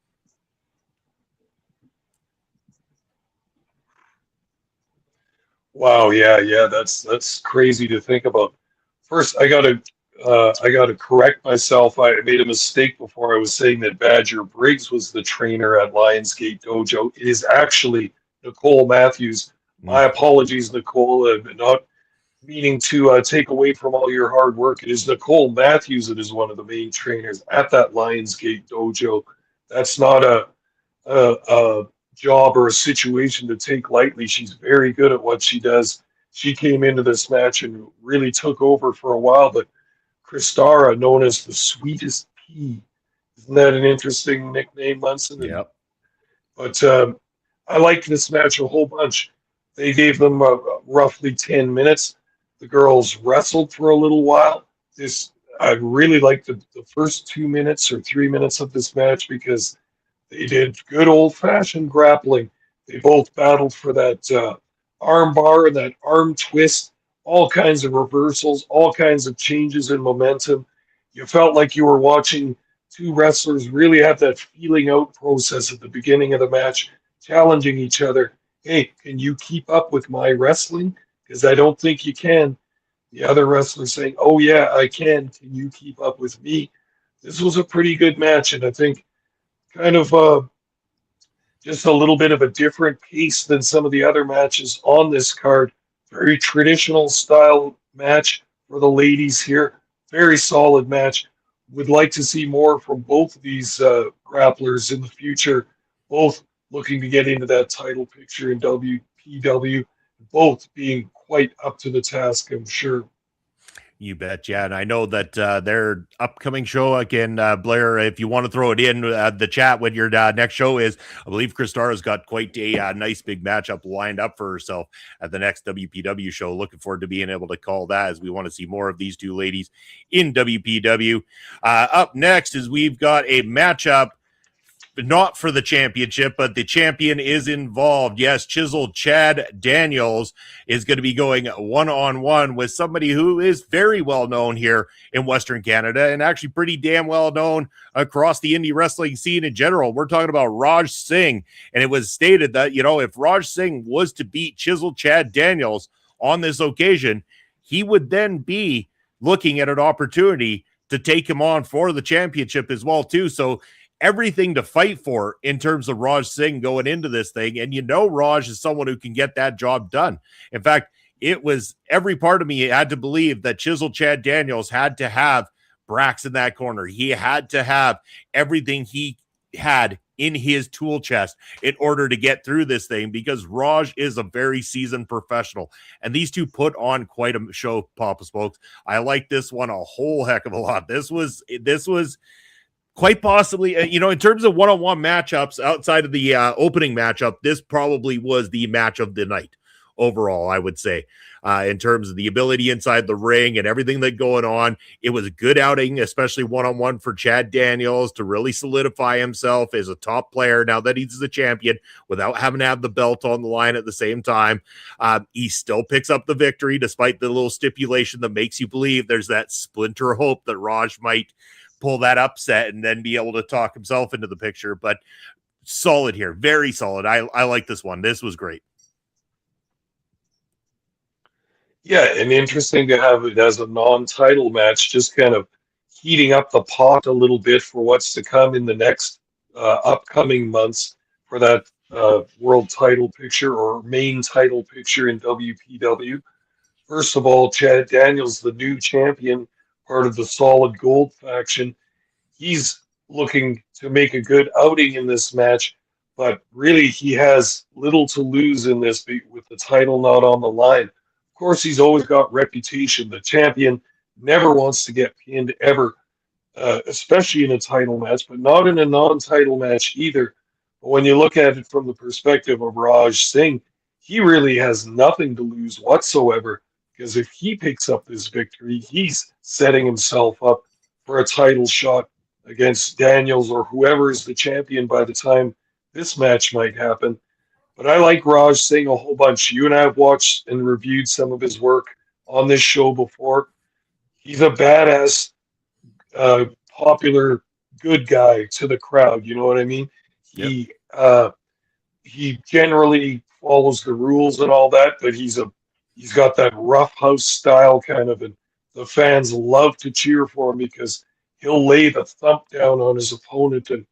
Wow, yeah, that's crazy to think about. First, I gotta correct myself. I made a mistake before. I was saying that Badger Briggs was the trainer at Lionsgate Dojo. It is actually Nicole Matthews. My apologies, Nicole. I'm not meaning to take away from all your hard work. It is Nicole Matthews that is one of the main trainers at that Lionsgate Dojo. That's not a job or a situation to take lightly. She's very good at what she does. She came into this match and really took over for a while, but Kristara, known as the sweetest pea, isn't that an interesting nickname, Munson? Yep. But I liked this match a whole bunch. They gave them roughly 10 minutes. The girls wrestled for a little while. I really liked the first 2 minutes or 3 minutes of this match because they did good old-fashioned grappling. They both battled for that arm bar and that arm twist, all kinds of reversals, all kinds of changes in momentum. You felt like you were watching two wrestlers really have that feeling out process at the beginning of the match, challenging each other. Hey, can you keep up with my wrestling? Because I don't think you can. The other wrestler saying, oh, yeah, I can. Can you keep up with me? This was a pretty good match, and I think kind of just a little bit of a different pace than some of the other matches on this card. Very traditional style match for the ladies here. Very solid match. Would like to see more from both of these grapplers in the future, both looking to get into that title picture in WPW, both being quite up to the task, I'm sure. You bet, yeah. And I know that their upcoming show, again, Blair, if you want to throw it in the chat when your next show is, I believe Kristara's got quite a nice big matchup lined up for herself at the next WPW show. Looking forward to being able to call that, as we want to see more of these two ladies in WPW. Up next is we've got a matchup, not for the championship, but the champion is involved. Yes, chiseled Chad Daniels is going to be going one-on-one with somebody who is very well known here in Western Canada and actually pretty damn well known across the indie wrestling scene in general. We're talking about Raj Singh, and it was stated that, you know, if Raj Singh was to beat chiseled Chad Daniels on this occasion, he would then be looking at an opportunity to take him on for the championship as well, too. So everything to fight for in terms of Raj Singh going into this thing. And you know, Raj is someone who can get that job done. In fact, it was every part of me had to believe that chiseled Chad Daniels had to have Brax in that corner. He had to have everything he had in his tool chest in order to get through this thing, because Raj is a very seasoned professional. And these two put on quite a show, Papa Smokes. I like this one a whole heck of a lot. This was quite possibly, you know, in terms of one-on-one matchups outside of the opening matchup, this probably was the match of the night overall, I would say, in terms of the ability inside the ring and everything that going on. It was a good outing, especially one-on-one for Chad Daniels to really solidify himself as a top player now that he's the champion without having to have the belt on the line at the same time. He still picks up the victory despite the little stipulation that makes you believe there's that splinter of hope that Raj might pull that upset and then be able to talk himself into the picture. But solid here, very solid. I like this one. This was great. Yeah, and interesting to have it as a non-title match, just kind of heating up the pot a little bit for what's to come in the next upcoming months for that world title picture or main title picture in WPW. First of all, Chad Daniels, the new champion, part of the Solid Gold faction. He's looking to make a good outing in this match, but really he has little to lose in this with the title not on the line. Of course, he's always got reputation. The champion never wants to get pinned ever, especially in a title match, but not in a non-title match either. But when you look at it from the perspective of Raj Singh, he really has nothing to lose whatsoever, because if he picks up this victory, he's setting himself up for a title shot against Daniels or whoever is the champion by the time this match might happen. But I like Raj Singh a whole bunch. You and I have watched and reviewed some of his work on this show before. He's a badass, popular, good guy to the crowd. You know what I mean? Yep. He generally follows the rules and all that, but he's got that rough house style kind of, and the fans love to cheer for him because he'll lay the thump down on his opponent. And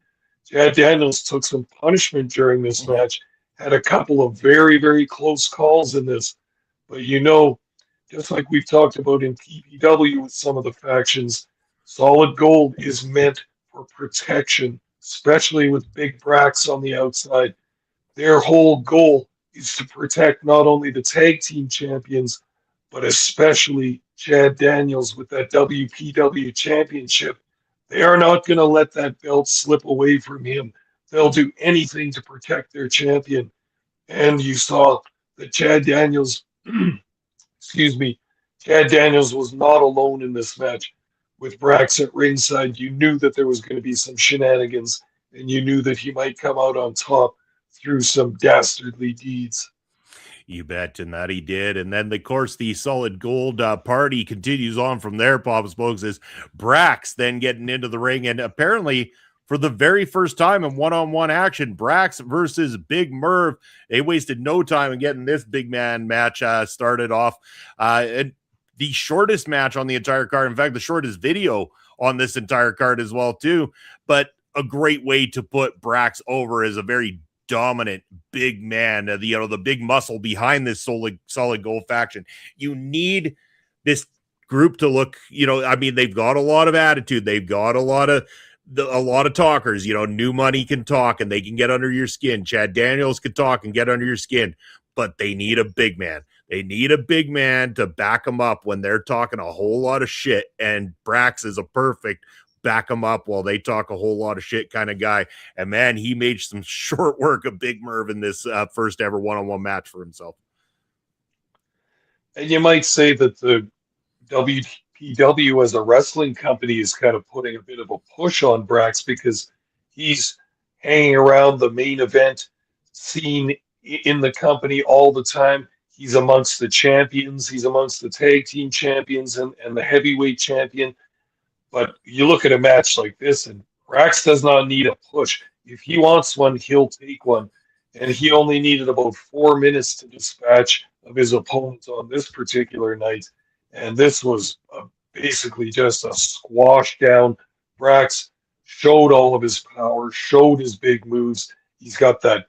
Chad Daniels took some punishment during this match, had a couple of very, very close calls in this. But just like we've talked about in PPW with some of the factions, Solid Gold is meant for protection, especially with big Brax on the outside. Their whole goal is to protect not only the tag team champions, but especially Chad Daniels with that WPW championship. They are not going to let that belt slip away from him. They'll do anything to protect their champion. And you saw that Chad Daniels, excuse me, Chad Daniels was not alone in this match. With Brax at ringside, you knew that there was going to be some shenanigans, and you knew that he might come out on top through some dastardly deeds. You bet, and that he did. And then, of course, the Solid Gold party continues on from there, Papa Smokes, is Brax then getting into the ring. And apparently, for the very first time in one-on-one action, Brax versus Big Merv. They wasted no time in getting this big man match started off. The shortest match on the entire card. In fact, the shortest video on this entire card as well, too. But a great way to put Brax over as a very dominant big man, the big muscle behind this solid gold faction. You need this group to look, they've got a lot of attitude. They've got a lot of talkers. New money can talk and they can get under your skin. Chad Daniels can talk and get under your skin, but they need a big man. They need a big man to back them up when they're talking a whole lot of shit. And Brax is a perfect back them up while they talk a whole lot of shit kind of guy. And man, he made some short work of Big Merv in this first ever one-on-one match for himself. And you might say that the WPW as a wrestling company is kind of putting a bit of a push on Brax because he's hanging around the main event scene in the company all the time. He's amongst the champions. He's amongst the tag team champions and the heavyweight champion. But you look at a match like this, and Brax does not need a push. If he wants one, he'll take one. And he only needed about 4 minutes to dispatch of his opponent on this particular night. And this was basically just a squash down. Brax showed all of his power, showed his big moves. He's got that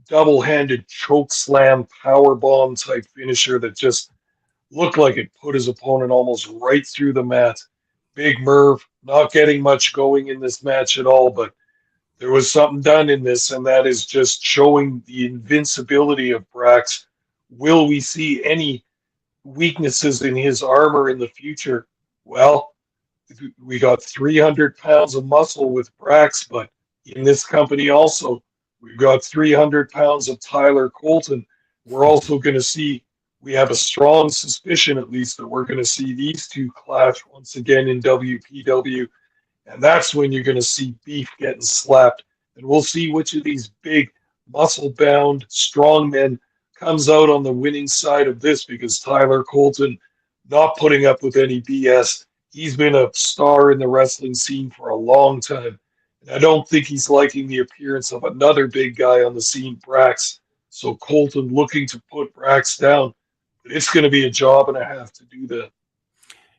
double-handed choke slam power bomb type finisher that just looked like it put his opponent almost right through the mat. Big Merv not getting much going in this match at all, but there was something done in this, and that is just showing the invincibility of Brax. Will we see any weaknesses in his armor in the future? Well, we got 300 pounds of muscle with Brax, but in this company also, we've got 300 pounds of Tyler Colton. We're also going to see, we have a strong suspicion at least that we're going to see these two clash once again in WPW. And that's when you're going to see beef getting slapped. And we'll see which of these big, muscle-bound, strong men comes out on the winning side of this, because Tyler Colton not putting up with any BS. He's been a star in the wrestling scene for a long time. And I don't think he's liking the appearance of another big guy on the scene, Brax. So Colton looking to put Brax down. But it's going to be a job and a half to do that.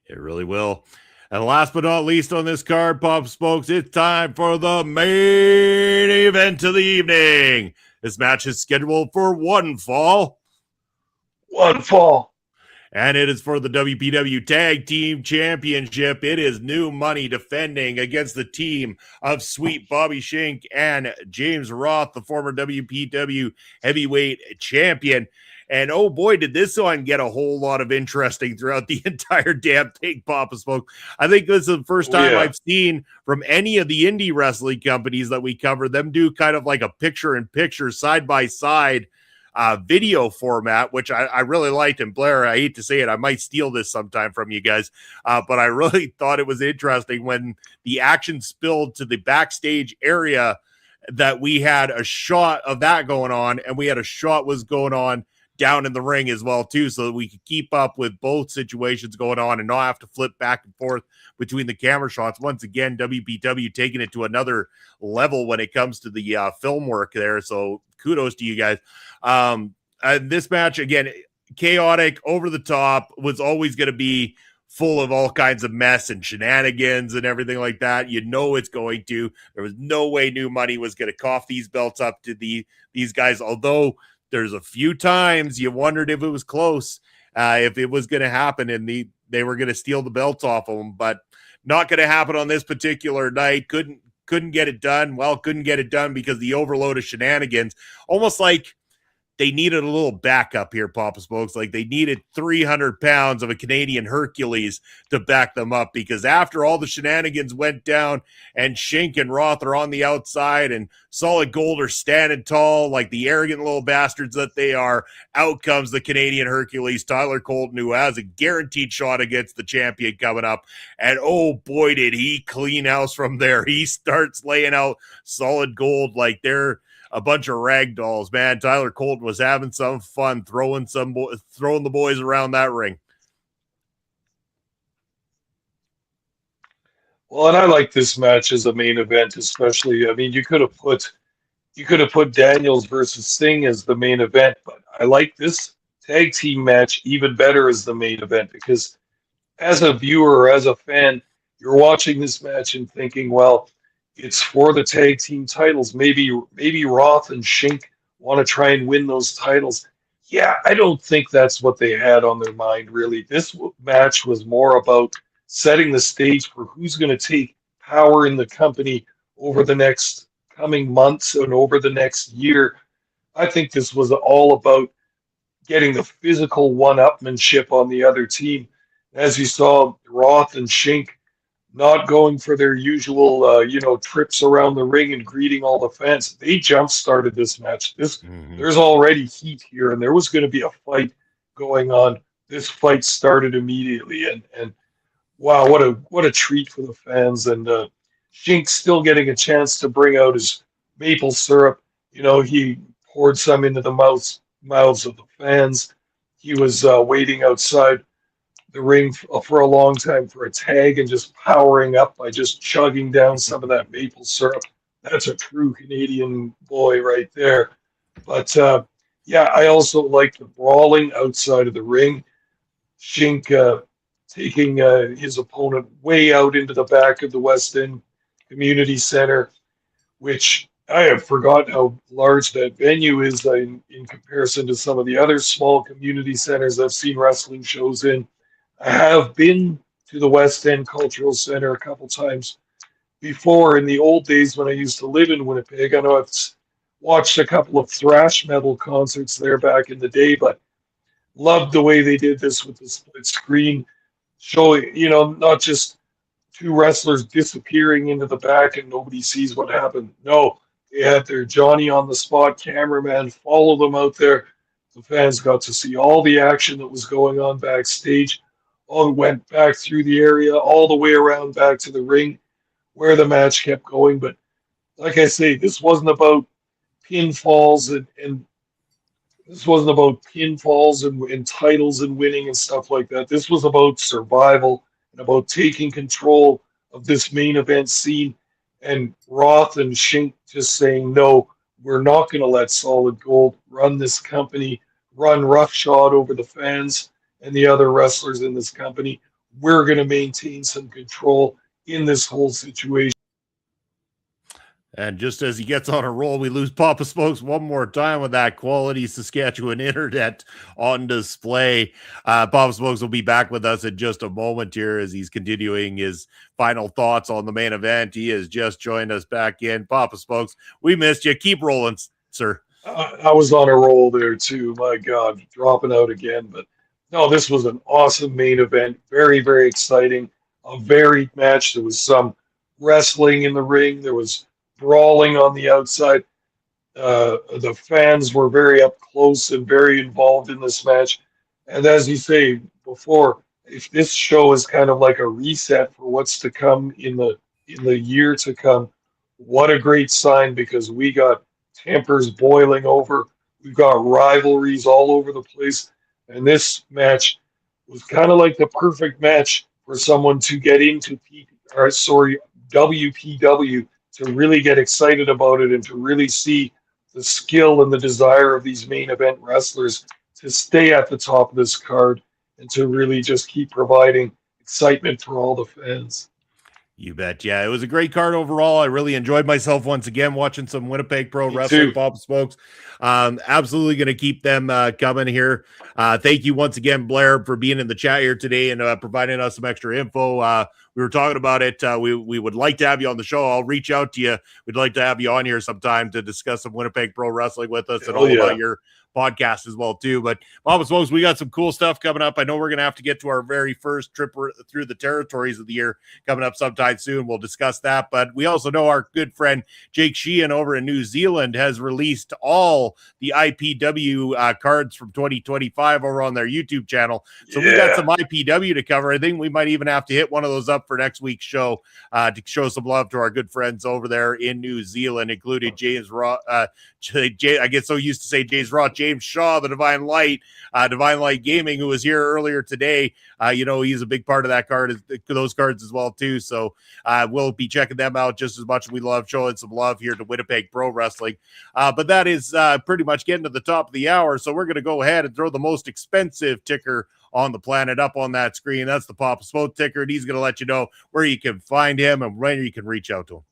It really will. And last but not least on this card, Pop Smokes, it's time for the main event of the evening. This match is scheduled for one fall. One fall. And it is for the WPW Tag Team Championship. It is New Money defending against the team of Sweet Bobby Shink and James Roth, the former WPW Heavyweight Champion. And oh boy, did this one get a whole lot of interesting throughout the entire damn thing, Papa Smoke. I think this is the first time I've seen from any of the indie wrestling companies that we cover them do kind of like a picture-in-picture, side-by-side video format, which I really liked. And Blair, I hate to say it, I might steal this sometime from you guys, but I really thought it was interesting when the action spilled to the backstage area that we had a shot of that going on, and we had a shot was going on down in the ring as well too, so that we could keep up with both situations going on and not have to flip back and forth between the camera shots. Once again, WPW taking it to another level when it comes to the film work there, so kudos to you guys. And this match, again, chaotic, over the top, was always going to be full of all kinds of mess and shenanigans and everything like that. You know it's going to. There was no way New Money was going to cough these belts up to these guys, although there's a few times you wondered if it was close, if it was going to happen and they were going to steal the belts off of them, but not going to happen on this particular night. Couldn't get it done. Well, couldn't get it done because the overload of shenanigans, almost like they needed a little backup here, Papa Smokes. Like they needed 300 pounds of a Canadian Hercules to back them up, because after all the shenanigans went down and Shink and Roth are on the outside and Solid Gold are standing tall like the arrogant little bastards that they are, out comes the Canadian Hercules, Tyler Colton, who has a guaranteed shot against the champion coming up. And oh boy, did he clean house from there. He starts laying out Solid Gold like they're a bunch of rag dolls, man. Tyler Colton was having some fun throwing the boys around that ring. Well, and I like this match as a main event, especially. I mean, you could have put Daniels versus Singh as the main event, but I like this tag team match even better as the main event, because as a viewer or as a fan, you're watching this match and thinking, well, it's for the tag team titles. Maybe Roth and Shink want to try and win those titles. Yeah, I don't think that's what they had on their mind, really. This match was more about setting the stage for who's going to take power in the company over the next coming months and over the next year. I think this was all about getting the physical one-upmanship on the other team. As you saw, Roth and Shink not going for their usual, trips around the ring and greeting all the fans. They jump-started this match. There's already heat here, and there was going to be a fight going on. This fight started immediately, and wow, what a treat for the fans. And Shink still getting a chance to bring out his maple syrup. You know, he poured some into the mouths of the fans. He was waiting outside the ring for a long time for a tag and just powering up by just chugging down some of that maple syrup. That's a true Canadian boy right there. But yeah, I also like the brawling outside of the ring. Shink taking his opponent way out into the back of the West End Community Center, which I have forgotten how large that venue is in comparison to some of the other small community centers I've seen wrestling shows in. I have been to the West End Cultural Center a couple times before in the old days when I used to live in Winnipeg. I know I've watched a couple of thrash metal concerts there back in the day, but loved the way they did this with the split screen, showing, not just two wrestlers disappearing into the back and nobody sees what happened. No, they had their Johnny on the spot cameraman follow them out there. The fans got to see all the action that was going on backstage. All went back through the area, all the way around back to the ring where the match kept going. But like I say, this wasn't about pinfalls and this wasn't about pinfalls and titles and winning and stuff like that. This was about survival and about taking control of this main event scene. And Roth and Shink just saying, no, we're not going to let Solid Gold run this company, run roughshod over the fans and the other wrestlers in this company. We're going to maintain some control in this whole situation. And just as he gets on a roll, we lose Papa Smokes one more time with that quality Saskatchewan internet on display. Papa Smokes will be back with us in just a moment here as he's continuing his final thoughts on the main event. He has just joined us back in. Papa Smokes, we missed you. Keep rolling, sir. I was on a roll there too. My God, dropping out again. But no, this was an awesome main event. Very, very exciting. A varied match. There was some wrestling in the ring. There was brawling on the outside. The fans were very up close and very involved in this match. And as you say before, if this show is kind of like a reset for what's to come in the year to come, what a great sign because we got tempers boiling over. We've got rivalries all over the place. And this match was kind of like the perfect match for someone to get into WPW to really get excited about it and to really see the skill and the desire of these main event wrestlers to stay at the top of this card and to really just keep providing excitement for all the fans. You bet. Yeah, it was a great card overall. I really enjoyed myself once again watching some Winnipeg Pro Me Wrestling, too. Papa Smokes. Absolutely going to keep them coming here. Thank you once again, Blair, for being in the chat here today and providing us some extra info. We were talking about it. We would like to have you on the show. I'll reach out to you. We'd like to have you on here sometime to discuss some Winnipeg Pro Wrestling with us and all about your podcast as well too. But Papa Smokes, we got some cool stuff coming up. I know we're going to have to get to our very first trip through the territories of the year coming up sometime soon. We'll discuss that. But we also know our good friend Jake Sheehan over in New Zealand has released all the IPW cards from 2025 over on their YouTube channel. So we got some IPW to cover. I think we might even have to hit one of those up for next week's show to show some love to our good friends over there in New Zealand, including James Raw. I get so used to say James Raw, James Shaw, the Divine Light Gaming, who was here earlier today. He's a big part of that card, those cards as well too. So we'll be checking them out just as much as we love showing some love here to Winnipeg Pro Wrestling. But that is pretty much getting to the top of the hour. So we're going to go ahead and throw the most expensive ticker on the planet up on that screen. That's the Papa Smoke ticker, and he's going to let you know where you can find him and where you can reach out to him.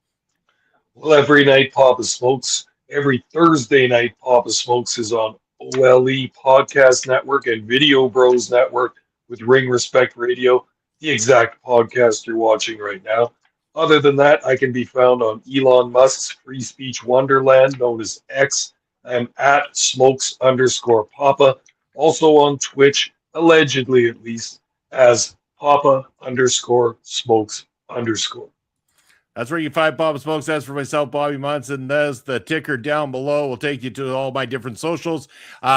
Well, every night Papa Smokes, every Thursday night Papa Smokes is on OLE Podcast Network and Video Bros Network with Ring Respect Radio, the exact podcast you're watching right now. Other than that, I can be found on Elon Musk's free speech wonderland known as X. I'm at smokes_papa. Also on Twitch, allegedly at least, as Papa_smokes_. That's where you can find Papa Smokes. As for myself, Bobby Munson, there's the ticker down below. We'll take you to all my different socials.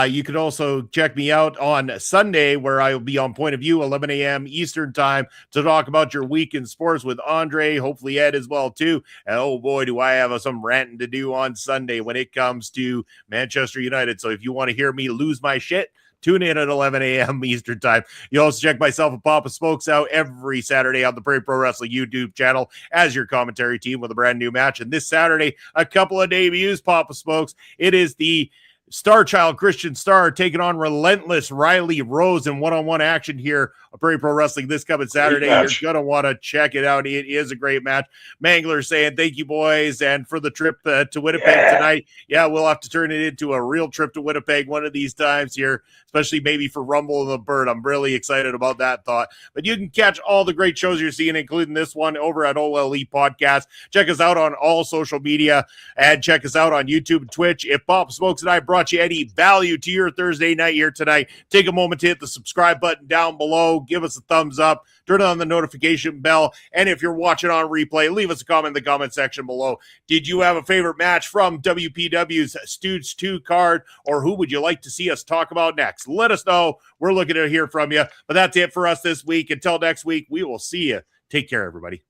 You can also check me out on Sunday, where I will be on Point of View, 11 a.m. Eastern time, to talk about your week in sports with Andre, hopefully Ed as well, too. And oh boy, do I have some ranting to do on Sunday when it comes to Manchester United. So if you want to hear me lose my shit, tune in at 11 a.m. Eastern time. You also check myself and Papa Smokes out every Saturday on the Prairie Pro Wrestling YouTube channel as your commentary team with a brand new match. And this Saturday, a couple of debuts, Papa Smokes. It is the Star Child Christian Star taking on Relentless Riley Rose in one-on-one action here on Prairie Pro Wrestling this coming Saturday. You're going to want to check it out. It is a great match. Mangler saying, thank you, boys. And for the trip to Winnipeg tonight, we'll have to turn it into a real trip to Winnipeg one of these times here, especially maybe for Rumble and the Bird. I'm really excited about that thought. But you can catch all the great shows you're seeing, including this one, over at OLE Podcast. Check us out on all social media and check us out on YouTube and Twitch. If Papa Smokes and I brought you any value to your Thursday night here tonight, take a moment to hit the subscribe button down below, give us a thumbs up, turn on the notification bell, and if you're watching on replay, leave us a comment in the comment section below. Did you have a favorite match from WPW's Stooged 2 card, or who would you like to see us talk about next? Let us know. We're looking to hear from you. But that's it for us this week. Until next week, we will see you. Take care, everybody.